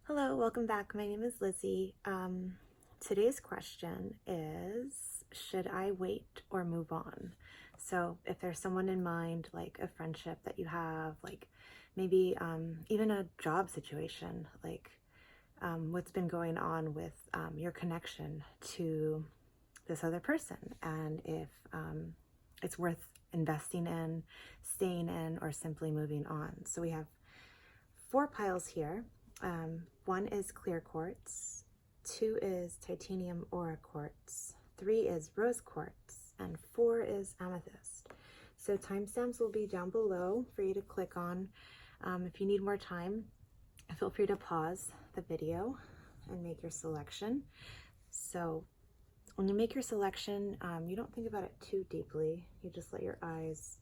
Hello, welcome back. My name is Lizzie. Today's question is, should I wait or move on? So if there's someone in mind, like a friendship that you have, like maybe even a job situation, like what's been going on with your connection to this other person, and if it's worth investing in, staying in, or simply moving on. So we have 4 piles here. One is clear quartz, 2 is titanium aura quartz, 3 is rose quartz, and 4 is amethyst. So timestamps will be down below for you to click on. If you need more time, feel free to pause the video and make your selection. So when you make your selection, you don't think about it too deeply. You just let your eyes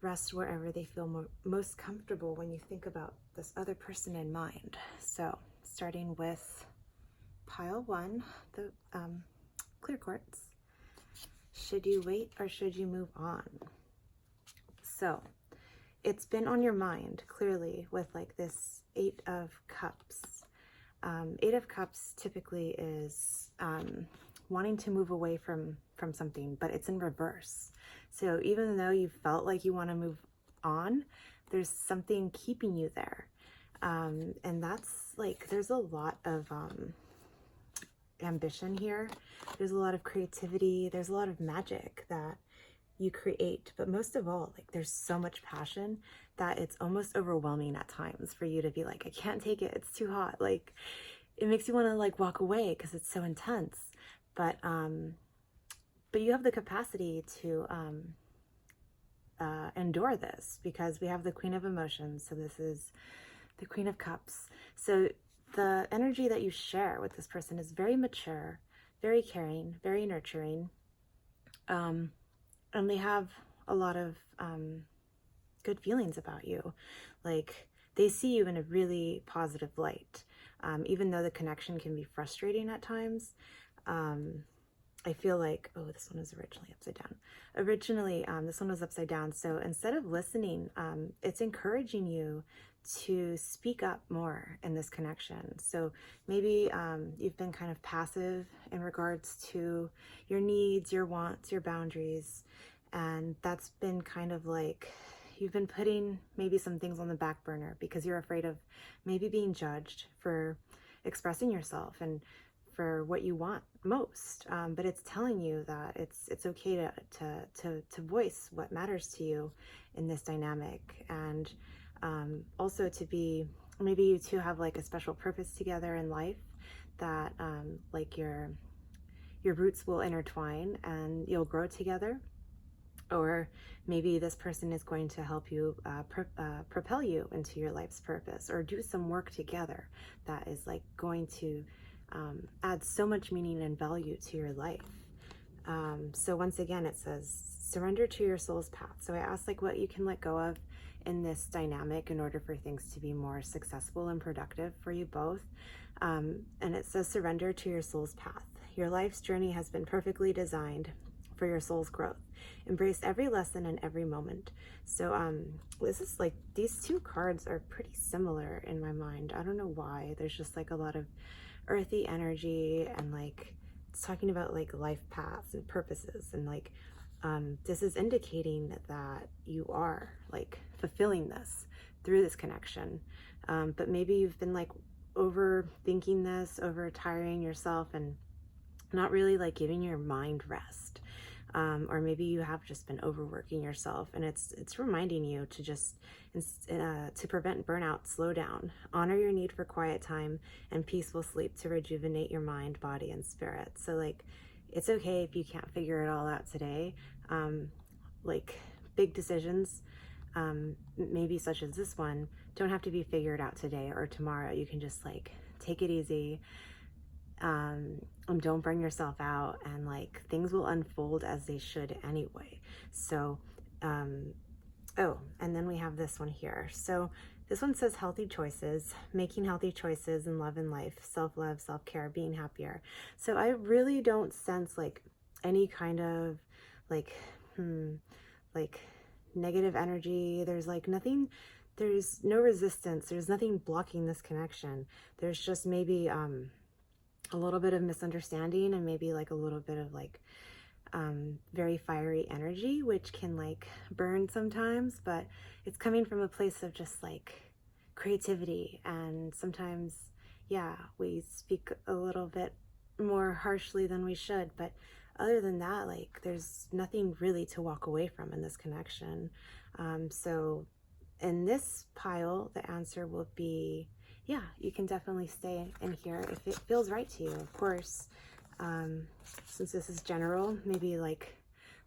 rest wherever they feel most comfortable when you think about this other person in mind. So starting with pile 1, the clear quartz. Should you wait or should you move on? So it's been on your mind clearly with like this 8 of cups. 8 of cups typically is wanting to move away from something, but it's in reverse. So even though you felt like you want to move on, there's something keeping you there. And that's like, there's a lot of ambition here. There's a lot of creativity. There's a lot of magic that you create. But most of all, like there's so much passion that it's almost overwhelming at times for you to be like, I can't take it. It's too hot. Like it makes you want to like walk away because it's so intense. But you have the capacity to endure this, because we have the Queen of Emotions. So this is the Queen of Cups. So the energy that you share with this person is very mature, very caring, very nurturing. And they have a lot of good feelings about you. Like they see you in a really positive light. Even though the connection can be frustrating at times, I feel like, oh, this one was originally upside down. This one was upside down. So instead of listening, it's encouraging you to speak up more in this connection. So maybe you've been kind of passive in regards to your needs, your wants, your boundaries. And that's been kind of like, you've been putting maybe some things on the back burner because you're afraid of maybe being judged for expressing yourself and for what you want most. But it's telling you that it's okay to voice what matters to you in this dynamic. And also to be, maybe you two have like a special purpose together in life that like your roots will intertwine and you'll grow together. Or maybe this person is going to help you propel you into your life's purpose, or do some work together that is like going to add so much meaning and value to your life. So once again, it says surrender to your soul's path. So I asked like what you can let go of in this dynamic in order for things to be more successful and productive for you both. And it says surrender to your soul's path. Your life's journey has been perfectly designed for your soul's growth. Embrace every lesson and every moment. So this is like, these 2 cards are pretty similar in my mind. I don't know why. There's just like a lot of earthy energy, and like it's talking about like life paths and purposes, and like this is indicating that you are like fulfilling this through this connection. But maybe you've been like overthinking this, over tiring yourself, and not really like giving your mind rest. Or maybe you have just been overworking yourself, and it's reminding you to just, to prevent burnout, slow down, honor your need for quiet time and peaceful sleep to rejuvenate your mind, body, and spirit. So like, it's okay if you can't figure it all out today. Like big decisions, maybe such as this one, don't have to be figured out today or tomorrow. You can just like take it easy. And don't burn yourself out, and like things will unfold as they should anyway. So oh, and then we have this one here. So this one says healthy choices, making healthy choices in love and life, self-love, self-care, being happier. So I really don't sense like any kind of like like negative energy. There's like nothing there's no resistance. There's nothing blocking this connection. There's just maybe a little bit of misunderstanding, and maybe like a little bit of like very fiery energy, which can like burn sometimes, but it's coming from a place of just like creativity. And sometimes, yeah, we speak a little bit more harshly than we should, but other than that, like there's nothing really to walk away from in this connection. So in this pile, the answer will be, yeah, you can definitely stay in here if it feels right to you, of course. Since this is general, maybe like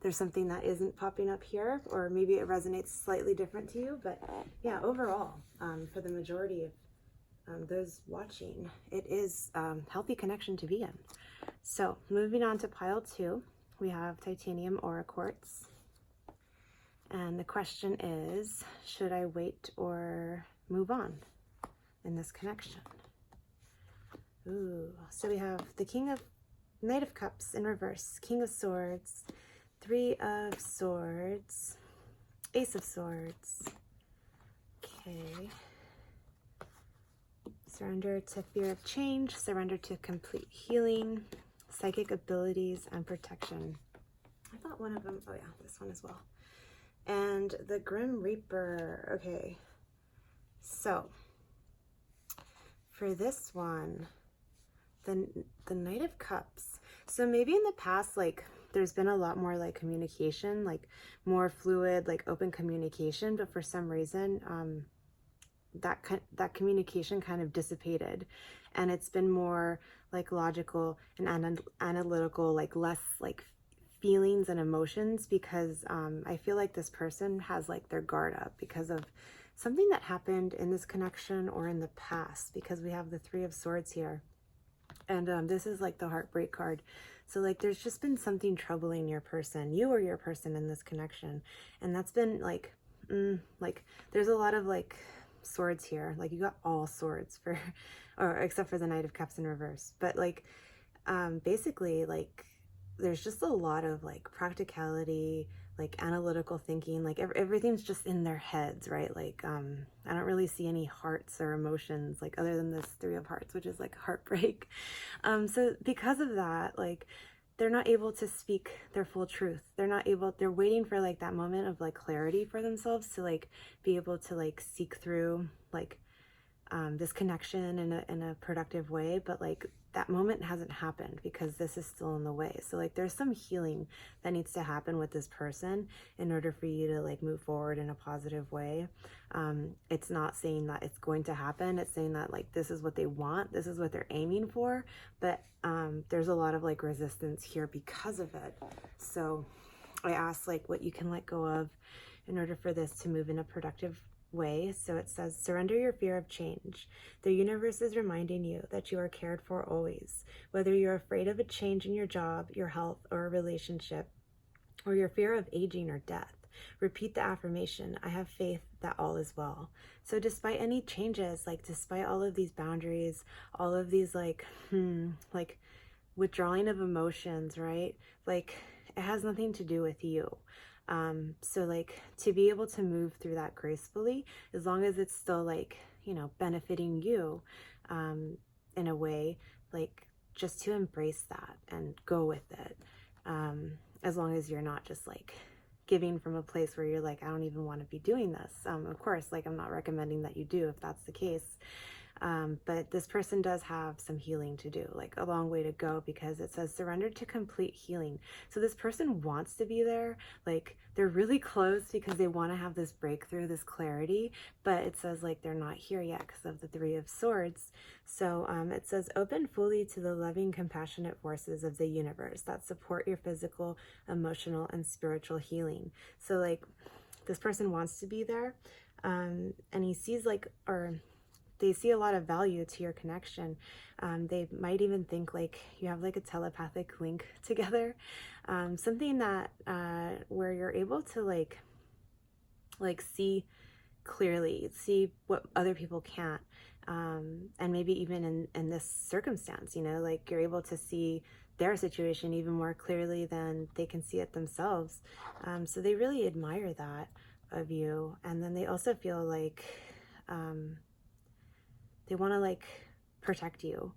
there's something that isn't popping up here, or maybe it resonates slightly different to you. But yeah, overall, for the majority of those watching, it is healthy connection to be in. So moving on to pile 2, we have titanium aura quartz. And the question is, should I wait or move on in this connection? Ooh, so we have the Knight of Cups in reverse, King of Swords, 3 of Swords, Ace of Swords. Okay. Surrender to fear of change, surrender to complete healing, psychic abilities, and protection. I thought one of them, oh yeah, this one as well. And the Grim Reaper. Okay, so for this one, the Knight of Cups. So maybe in the past, like there's been a lot more like communication, like more fluid, like open communication, but for some reason, that communication kind of dissipated, and it's been more like logical and analytical, like less like feelings and emotions, because I feel like this person has like their guard up because of something that happened in this connection or in the past, because we have the 3 of Swords here. And this is like the heartbreak card. So like there's just been something troubling your person, you or your person, in this connection. And that's been like, there's a lot of like swords here. Like you got all swords for, or except for the Knight of Cups in reverse. But like, basically like there's just a lot of like practicality, like analytical thinking, like everything's just in their heads, right? Like I don't really see any hearts or emotions, like other than this 3 of Hearts, which is like heartbreak. So because of that, like they're not able to speak their full truth. They're waiting for like that moment of like clarity for themselves to like be able to like seek through like this connection in a productive way, but like that moment hasn't happened because this is still in the way. So like there's some healing that needs to happen with this person in order for you to like move forward in a positive way. It's not saying that it's going to happen. It's saying that like this is what they want, this is what they're aiming for, but there's a lot of like resistance here because of it. So I asked like what you can let go of in order for this to move in a productive way. So it says, surrender your fear of change. The universe is reminding you that you are cared for always. Whether you're afraid of a change in your job, your health, or a relationship, or your fear of aging or death, repeat the affirmation, I have faith that all is well. So despite any changes, like despite all of these boundaries, all of these like withdrawing of emotions, right? Like it has nothing to do with you. So like to be able to move through that gracefully, as long as it's still like, you know, benefiting you, in a way, like just to embrace that and go with it. As long as you're not just like giving from a place where you're like, I don't even want to be doing this. Of course, like I'm not recommending that you do if that's the case. But this person does have some healing to do, like a long way to go, because it says surrender to complete healing. So this person wants to be there, like they're really close because they want to have this breakthrough, this clarity, but it says like they're not here yet because of the 3 of Swords. So it says open fully to the loving, compassionate forces of the universe that support your physical, emotional, and spiritual healing. So like this person wants to be there, and he sees like, or they see a lot of value to your connection. They might even think like you have like a telepathic link together, something that where you're able to like see clearly, see what other people can't, and maybe even in this circumstance, you know, like you're able to see their situation even more clearly than they can see it themselves. So they really admire that. of you. And then they also feel like they want to like protect you.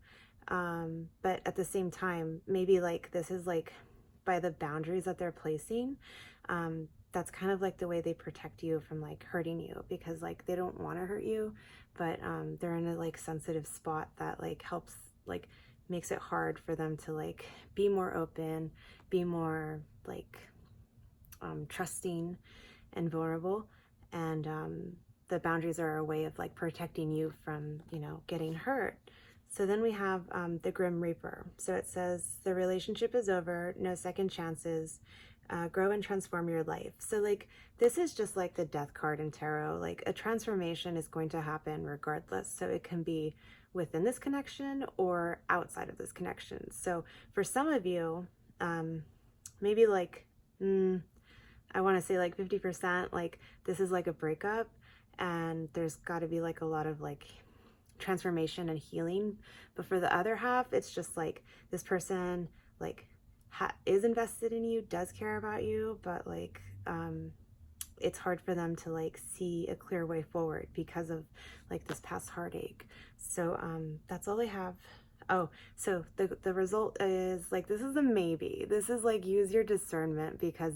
But at the same time, maybe like this is like by the boundaries that they're placing, that's kind of like the way they protect you from like hurting you, because like they don't want to hurt you, but they're in a like sensitive spot that like helps, like makes it hard for them to like be more open, be more like trusting and vulnerable. And the boundaries are a way of like protecting you from, you know, getting hurt. So then we have the Grim Reaper. So it says the relationship is over, no second chances, grow and transform your life. So like this is just like the death card in tarot. Like a transformation is going to happen regardless. So it can be within this connection or outside of this connection. So for some of you, maybe like, I want to say like 50%, like this is like a breakup, and there's got to be like a lot of like transformation and healing. But for the other half, it's just like this person like is invested in you, does care about you, but like it's hard for them to like see a clear way forward because of like this past heartache. So that's all I have. Oh, so the result is like, this is a maybe. This is like, use your discernment, because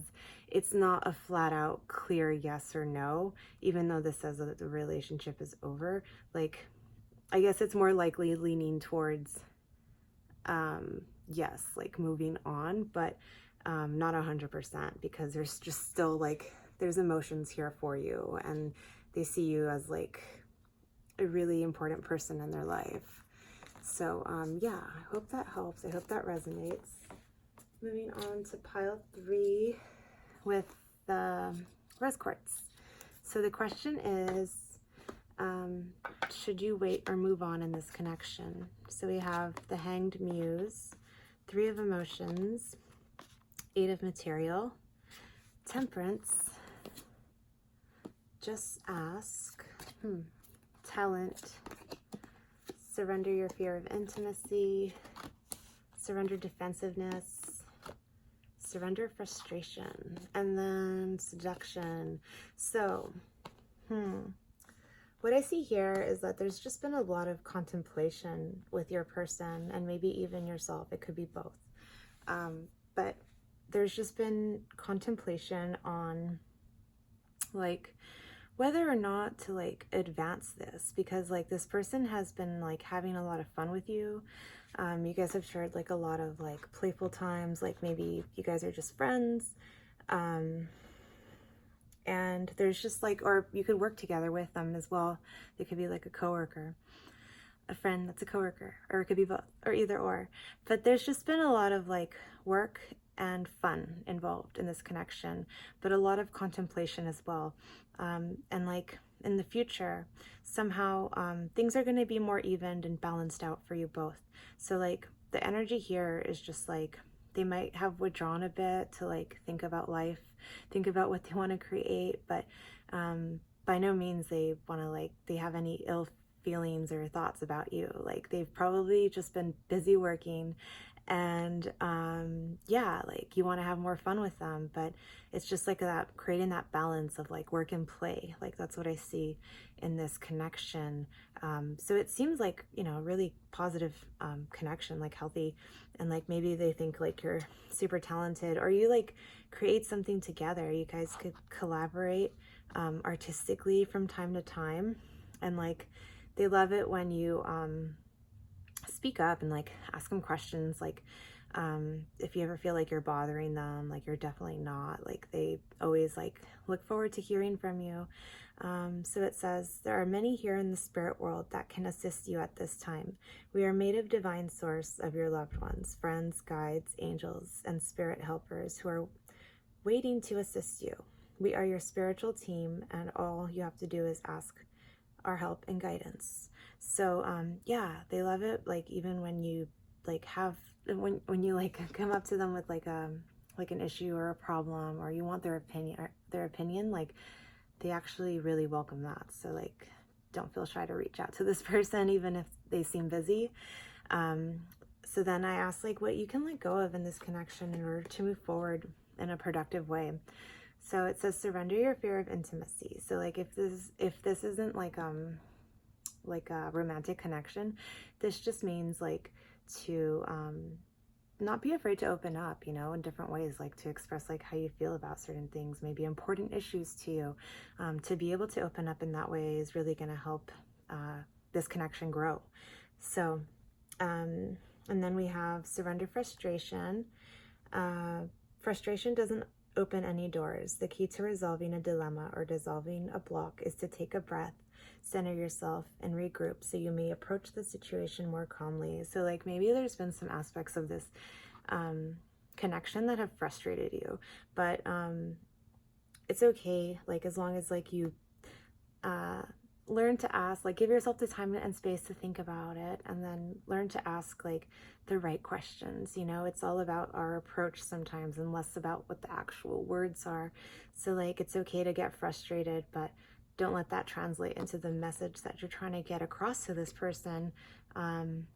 it's not a flat out clear yes or no, even though this says that the relationship is over. Like, I guess it's more likely leaning towards yes, like moving on, but not 100%, because there's just still like, there's emotions here for you, and they see you as like a really important person in their life. So yeah, I hope that helps. I hope that resonates. Moving on to pile 3 with the rose quartz. So the question is, should you wait or move on in this connection? So we have the Hanged Muse, 3 of Emotions, 8 of Material, Temperance, Just Ask, Talent, Surrender your fear of intimacy, surrender defensiveness, surrender frustration, and then seduction. So, what I see here is that there's just been a lot of contemplation with your person, and maybe even yourself. It could be both. But there's just been contemplation on like whether or not to like advance this, because like this person has been like having a lot of fun with you. You guys have shared like a lot of like playful times, like maybe you guys are just friends. And there's just like, or you could work together with them as well. They could be like a coworker, a friend that's a coworker, or it could be both, or either or. But there's just been a lot of like work and fun involved in this connection, but a lot of contemplation as well. And like in the future, somehow things are going to be more evened and balanced out for you both. So like the energy here is just like they might have withdrawn a bit to like think about life, think about what they want to create, but by no means they want to like, they have any ill feelings or thoughts about you. Like they've probably just been busy working, and yeah, like you want to have more fun with them, but it's just like that, creating that balance of like work and play. Like that's what I see in this connection. So it seems like, you know, really positive connection, like healthy, and like maybe they think like you're super talented, or you like create something together. You guys could collaborate artistically from time to time, and like they love it when you speak up and like ask them questions. Like if you ever feel like you're bothering them, like you're definitely not. Like they always like look forward to hearing from you. So it says, there are many here in the spirit world that can assist you at this time. We are made of divine source of your loved ones, friends, guides, angels, and spirit helpers who are waiting to assist you. We are your spiritual team, and all you have to do is ask our help and guidance. So yeah, they love it. Like even when you like have, when you like come up to them with like an issue or a problem, or you want their opinion, like they actually really welcome that. So like don't feel shy to reach out to this person, even if they seem busy. So then I asked like what you can let go of in this connection in order to move forward in a productive way. So it says surrender your fear of intimacy. So like if this isn't like a romantic connection, this just means like to not be afraid to open up, you know, in different ways, like to express like how you feel about certain things, maybe important issues to you. To be able to open up in that way is really going to help this connection grow. So, and then we have surrender frustration. Frustration doesn't open any doors. The key to resolving a dilemma or dissolving a block is to take a breath, center yourself, and regroup so you may approach the situation more calmly. So like maybe there's been some aspects of this connection that have frustrated you, but it's okay, like as long as like you learn to ask, like give yourself the time and space to think about it, and then learn to ask like the right questions. You know, it's all about our approach sometimes and less about what the actual words are. So like it's okay to get frustrated, but don't let that translate into the message that you're trying to get across to this person. And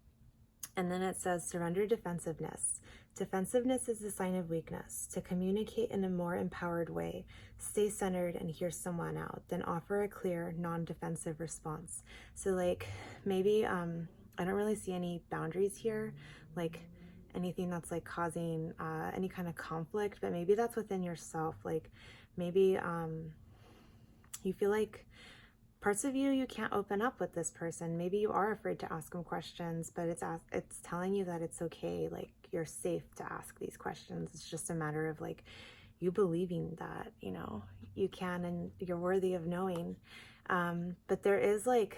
then it says surrender defensiveness. Defensiveness is a sign of weakness. To communicate in a more empowered way, stay centered and hear someone out, then offer a clear, non-defensive response. So like maybe I don't really see any boundaries here, like anything that's like causing any kind of conflict, but maybe that's within yourself. Like maybe you feel like parts of you can't open up with this person. Maybe you are afraid to ask them questions, but it's telling you that it's okay, like you're safe to ask these questions. It's just a matter of like you believing that, you know, you can and you're worthy of knowing. But there is like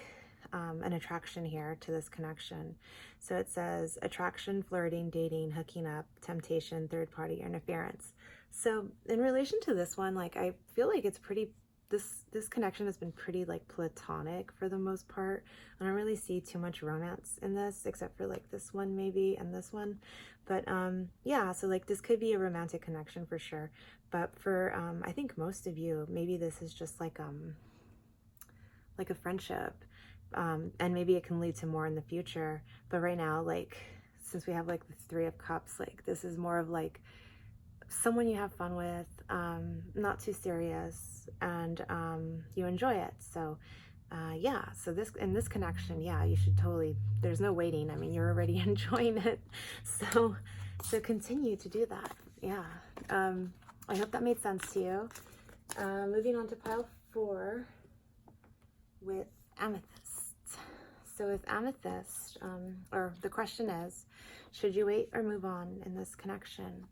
an attraction here to this connection. So it says attraction, flirting, dating, hooking up, temptation, third party interference. So in relation to this one, like I feel like it's pretty, this connection has been pretty like platonic for the most part. I don't really see too much romance in this, except for like this one maybe and this one. But yeah, so like this could be a romantic connection for sure. But for I think most of you, maybe this is just like a friendship. And maybe it can lead to more in the future. But right now, like since we have like the Three of Cups, like this is more of like someone you have fun with, not too serious, and you enjoy it. So yeah, so in this connection, yeah, you should totally, there's no waiting. I mean, you're already enjoying it. So continue to do that. Yeah. I hope that made sense to you. Moving on to pile 4 with Amethyst. So with Amethyst, or the question is, should you wait or move on in this connection?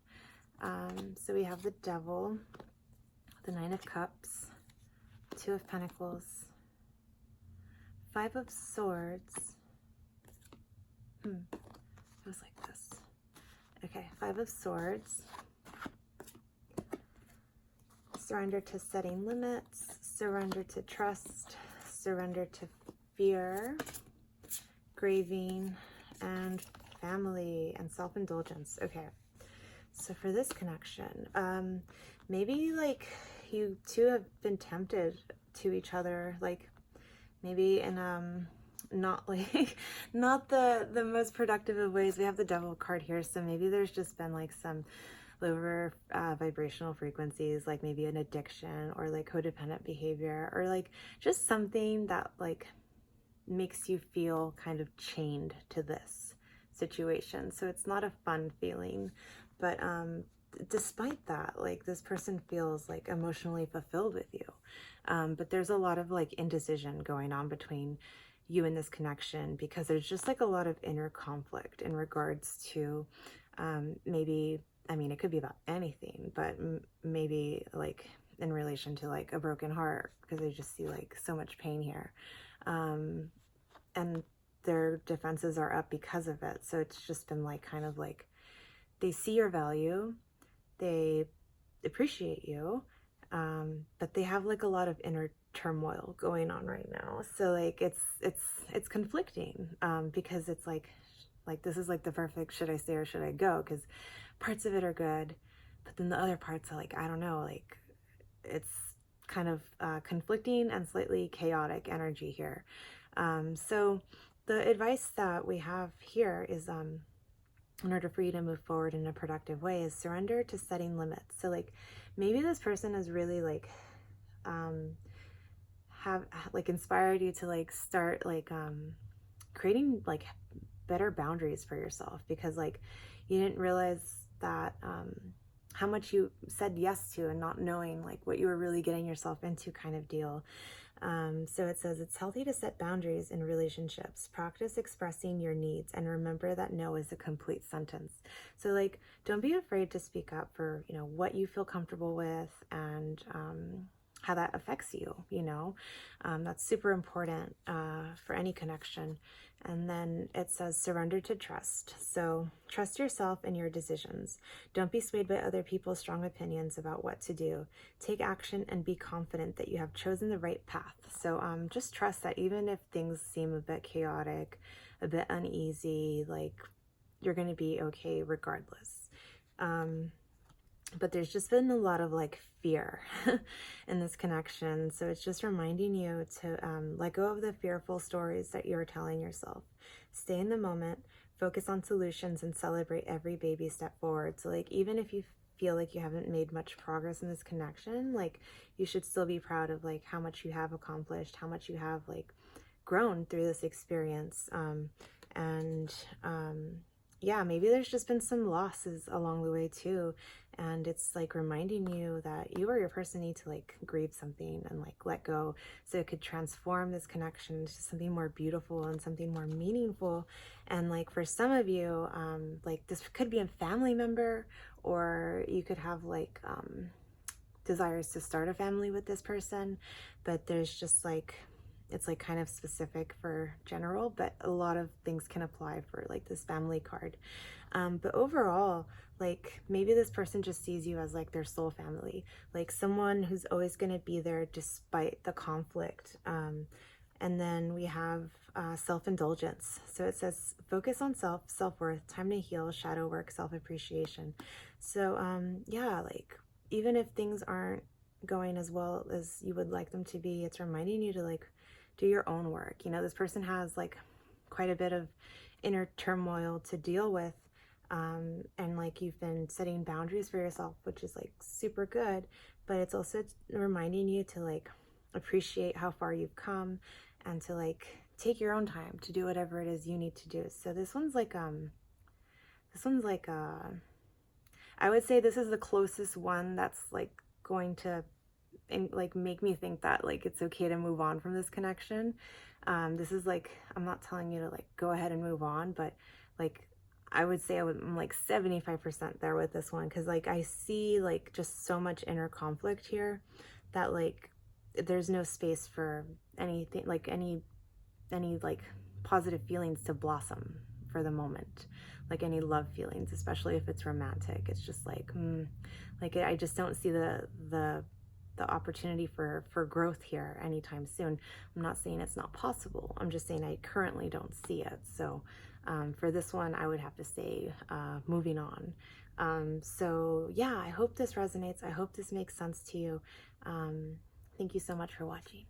So we have the Devil, the Nine of Cups, 2 of Pentacles, 5 of Swords. It was like this. Okay, 5 of Swords. Surrender to setting limits, surrender to trust, surrender to fear, grieving, and family and self-indulgence. Okay. So for this connection, maybe like you two have been tempted to each other, like maybe in not like not the most productive of ways. We have the Devil card here, so maybe there's just been like some lower vibrational frequencies, like maybe an addiction or like codependent behavior, or like just something that like makes you feel kind of chained to this situation. So it's not a fun feeling. But despite that, like this person feels like emotionally fulfilled with you. But there's a lot of like indecision going on between you and this connection, because there's just like a lot of inner conflict in regards to maybe, I mean, it could be about anything, but maybe like in relation to like a broken heart, because I just see like so much pain here. And their defenses are up because of it. So it's just been like kind of like, they see your value, they appreciate you, but they have like a lot of inner turmoil going on right now. So like it's conflicting, because it's like this is like the perfect should I stay or should I go, because parts of it are good, but then the other parts are like, I don't know, like it's kind of conflicting and slightly chaotic energy here. So the advice that we have here is in order for you to move forward in a productive way is surrender to setting limits. So like maybe this person has really like have like inspired you to like start like creating like better boundaries for yourself, because like you didn't realize that how much you said yes to and not knowing like what you were really getting yourself into, kind of deal. So it says it's healthy to set boundaries in relationships. Practice expressing your needs and remember that no is a complete sentence. So like, don't be afraid to speak up for, you know, what you feel comfortable with, and how that affects you, you know. That's super important for any connection. And then it says surrender to trust. So trust yourself and your decisions. Don't be swayed by other people's strong opinions about what to do. Take action and be confident that you have chosen the right path. So just trust that even if things seem a bit chaotic, a bit uneasy, like you're going to be okay regardless. But there's just been a lot of like fear in this connection. So it's just reminding you to let go of the fearful stories that you're telling yourself. Stay in the moment, focus on solutions, and celebrate every baby step forward. So like, even if you feel like you haven't made much progress in this connection, like you should still be proud of like how much you have accomplished, how much you have like grown through this experience. Yeah, maybe there's just been some losses along the way too. And it's like reminding you that you or your person need to like grieve something and like let go, so it could transform this connection into something more beautiful and something more meaningful. And like for some of you, like this could be a family member, or you could have like desires to start a family with this person, but there's just like, it's like kind of specific for general, but a lot of things can apply for like this family card. But overall, like maybe this person just sees you as like their soul family, like someone who's always going to be there despite the conflict. And then we have self-indulgence. So it says focus on self-worth, time to heal, shadow work, self-appreciation. So yeah, like even if things aren't going as well as you would like them to be, it's reminding you to like do your own work. You know, this person has like quite a bit of inner turmoil to deal with. And like you've been setting boundaries for yourself, which is like super good, but it's also reminding you to like appreciate how far you've come, and to like take your own time to do whatever it is you need to do. So this one's like I would say this is the closest one that's like going to like make me think that like it's okay to move on from this connection. This is like, I'm not telling you to like go ahead and move on, but like I would say I'm like 75% there with this one, because like I see like just so much inner conflict here that like there's no space for anything, like any like positive feelings to blossom for the moment, like any love feelings, especially if it's romantic. It's just like like I just don't see the opportunity for growth here anytime soon. I'm not saying it's not possible, I'm just saying I currently don't see it. So for this one, I would have to say moving on. So yeah, I hope this resonates. I hope this makes sense to you. Thank you so much for watching.